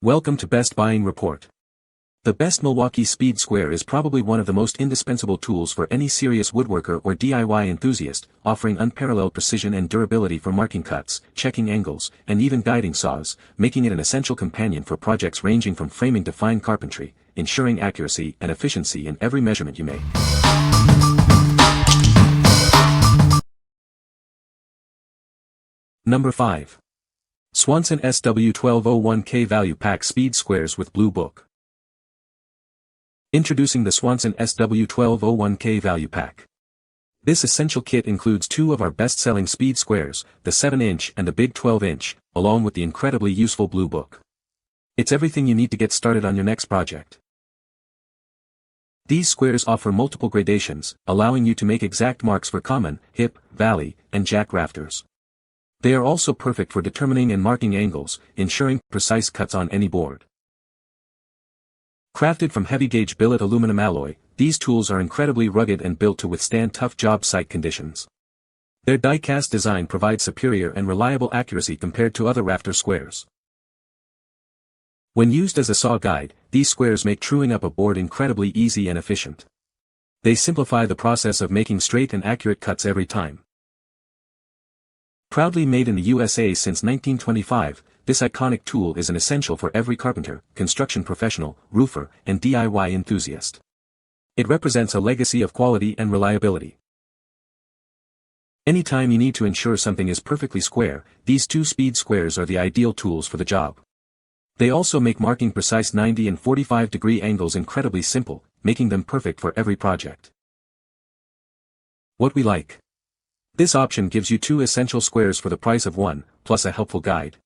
Welcome to Best Buying Report. The best Milwaukee Speed Square is probably one of the most indispensable tools for any serious woodworker or DIY enthusiast, offering unparalleled precision and durability for marking cuts, checking angles, and even guiding saws, making it an essential companion for projects ranging from framing to fine carpentry, ensuring accuracy and efficiency in every measurement you make. Number 5. SWANSON SW1201K Value Pack Speed Squares with Blue Book. Introducing the SWANSON SW1201K Value Pack. This essential kit includes two of our best-selling speed squares, the 7-inch and the big 12-inch, along with the incredibly useful Blue Book. It's everything you need to get started on your next project. These squares offer multiple gradations, allowing you to make exact marks for common, hip, valley, and jack rafters. They are also perfect for determining and marking angles, ensuring precise cuts on any board. Crafted from heavy-gauge billet aluminum alloy, these tools are incredibly rugged and built to withstand tough job site conditions. Their die-cast design provides superior and reliable accuracy compared to other rafter squares. When used as a saw guide, these squares make truing up a board incredibly easy and efficient. They simplify the process of making straight and accurate cuts every time. Proudly made in the USA since 1925, this iconic tool is an essential for every carpenter, construction professional, roofer, and DIY enthusiast. It represents a legacy of quality and reliability. Anytime you need to ensure something is perfectly square, these two speed squares are the ideal tools for the job. They also make marking precise 90 and 45-degree angles incredibly simple, making them perfect for every project. What we like. This option gives you two essential squares for the price of one, plus a helpful guide.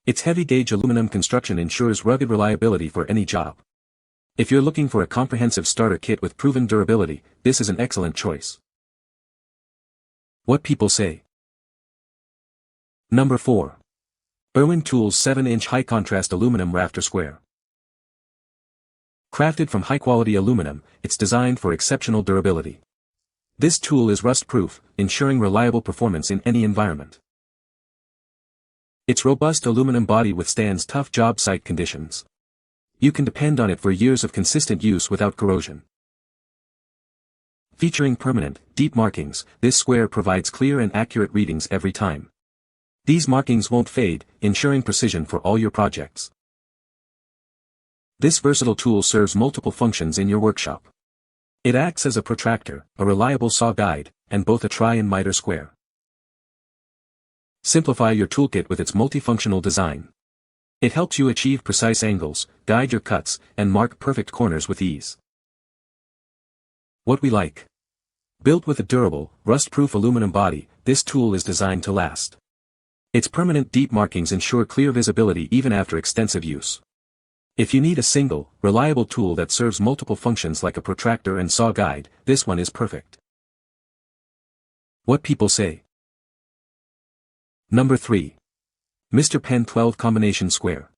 Its heavy-gauge aluminum construction ensures rugged reliability for any job. If you're looking for a comprehensive starter kit with proven durability, this is an excellent choice. What people say. Number 4. IRWIN Tools 7-inch high-contrast aluminum rafter square. Crafted from high-quality aluminum, it's designed for exceptional durability. This tool is rust-proof, ensuring reliable performance in any environment. Its robust aluminum body withstands tough job site conditions. You can depend on it for years of consistent use without corrosion. Featuring permanent, deep markings, this square provides clear and accurate readings every time. These markings won't fade, ensuring precision for all your projects. This versatile tool serves multiple functions in your workshop. It acts as a protractor, a reliable saw guide, and both a try and miter square. Simplify your toolkit with its multifunctional design. It helps you achieve precise angles, guide your cuts, and mark perfect corners with ease. What we like. Built with a durable, rust-proof aluminum body, this tool is designed to last. Its permanent deep markings ensure clear visibility even after extensive use. If you need a single, reliable tool that serves multiple functions like a protractor and saw guide, this one is perfect. What people say. Number 3. Mr. Pen 12 Combination Square.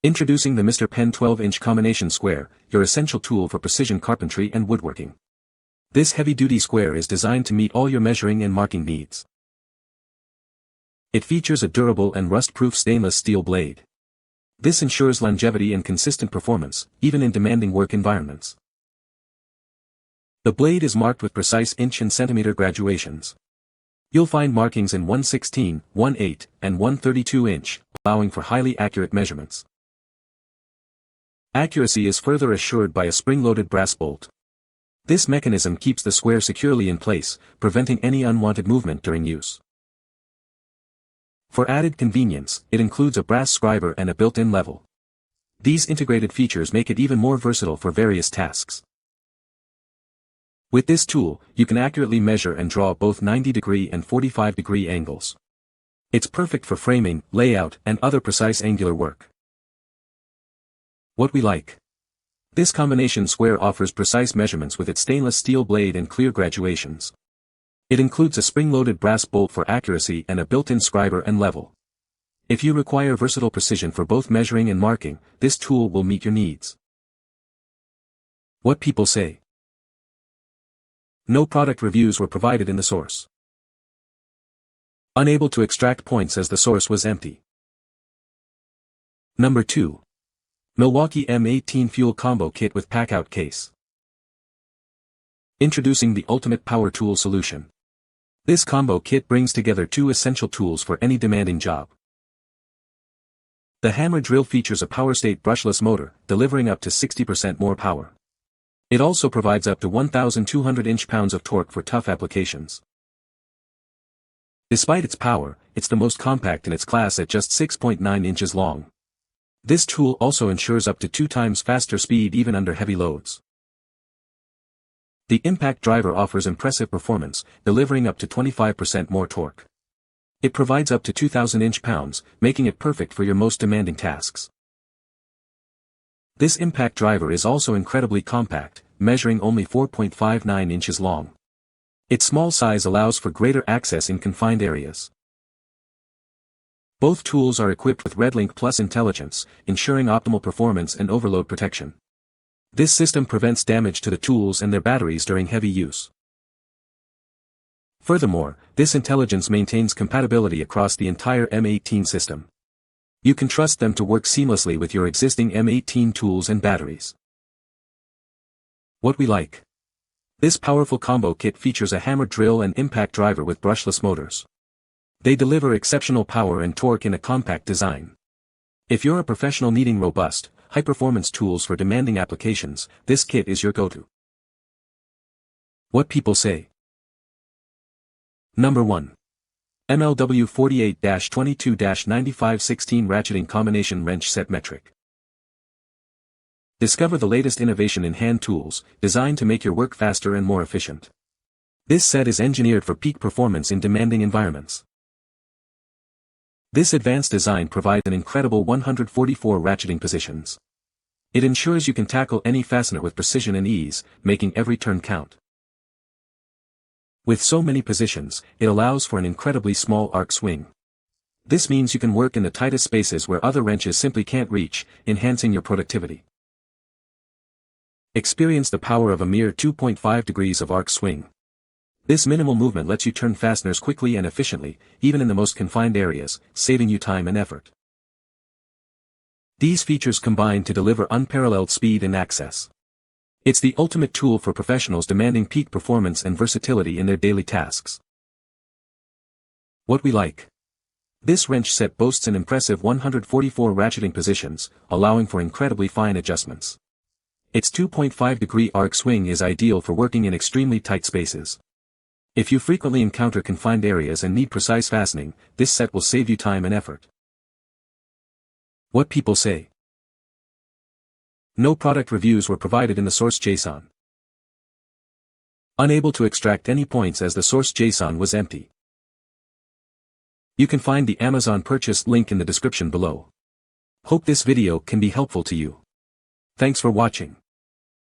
Introducing the Mr. Pen 12-inch Combination Square, your essential tool for precision carpentry and woodworking. This heavy-duty square is designed to meet all your measuring and marking needs. It features a durable and rust-proof stainless steel blade. This ensures longevity and consistent performance, even in demanding work environments. The blade is marked with precise inch and centimeter graduations. You'll find markings in 1/16, 1/8, and 1/32 inch, allowing for highly accurate measurements. Accuracy is further assured by a spring-loaded brass bolt. This mechanism keeps the square securely in place, preventing any unwanted movement during use. For added convenience, it includes a brass scriber and a built-in level. These integrated features make it even more versatile for various tasks. With this tool, you can accurately measure and draw both 90-degree and 45-degree angles. It's perfect for framing, layout, and other precise angular work. What we like. This combination square offers precise measurements with its stainless steel blade and clear graduations. It includes a spring-loaded brass bolt for accuracy and a built-in scriber and level. If you require versatile precision for both measuring and marking, this tool will meet your needs. What people say. No product reviews were provided in the source. Unable to extract points as the source was empty. Number 2. Milwaukee M18 Fuel Combo Kit with Packout Case. Introducing the ultimate power tool solution. This combo kit brings together two essential tools for any demanding job. The hammer drill features a power-state brushless motor, delivering up to 60% more power. It also provides up to 1,200 inch-pounds of torque for tough applications. Despite its power, it's the most compact in its class at just 6.9 inches long. This tool also ensures up to 2 times faster speed even under heavy loads. The impact driver offers impressive performance, delivering up to 25% more torque. It provides up to 2,000 inch-pounds, making it perfect for your most demanding tasks. This impact driver is also incredibly compact, measuring only 4.59 inches long. Its small size allows for greater access in confined areas. Both tools are equipped with RedLink Plus intelligence, ensuring optimal performance and overload protection. This system prevents damage to the tools and their batteries during heavy use. Furthermore, this intelligence maintains compatibility across the entire M18 system. You can trust them to work seamlessly with your existing M18 tools and batteries. What we like. This powerful combo kit features a hammer drill and impact driver with brushless motors. They deliver exceptional power and torque in a compact design. If you're a professional needing robust, high-performance tools for demanding applications, this kit is your go-to. What people say. Number 1. MLW 48-22-9516 Ratcheting Combination Wrench Set Metric. Discover the latest innovation in hand tools, designed to make your work faster and more efficient. This set is engineered for peak performance in demanding environments. This advanced design provides an incredible 144 ratcheting positions. It ensures you can tackle any fastener with precision and ease, making every turn count. With so many positions, it allows for an incredibly small arc swing. This means you can work in the tightest spaces where other wrenches simply can't reach, enhancing your productivity. Experience the power of a mere 2.5 degrees of arc swing. This minimal movement lets you turn fasteners quickly and efficiently, even in the most confined areas, saving you time and effort. These features combine to deliver unparalleled speed and access. It's the ultimate tool for professionals demanding peak performance and versatility in their daily tasks. What we like. This wrench set boasts an impressive 144 ratcheting positions, allowing for incredibly fine adjustments. Its 2.5-degree arc swing is ideal for working in extremely tight spaces. If you frequently encounter confined areas and need precise fastening, this set will save you time and effort. What people say. No product reviews were provided in the source JSON. Unable to extract any points as the source JSON was empty. You can find the Amazon purchase link in the description below. Hope this video can be helpful to you. Thanks for watching.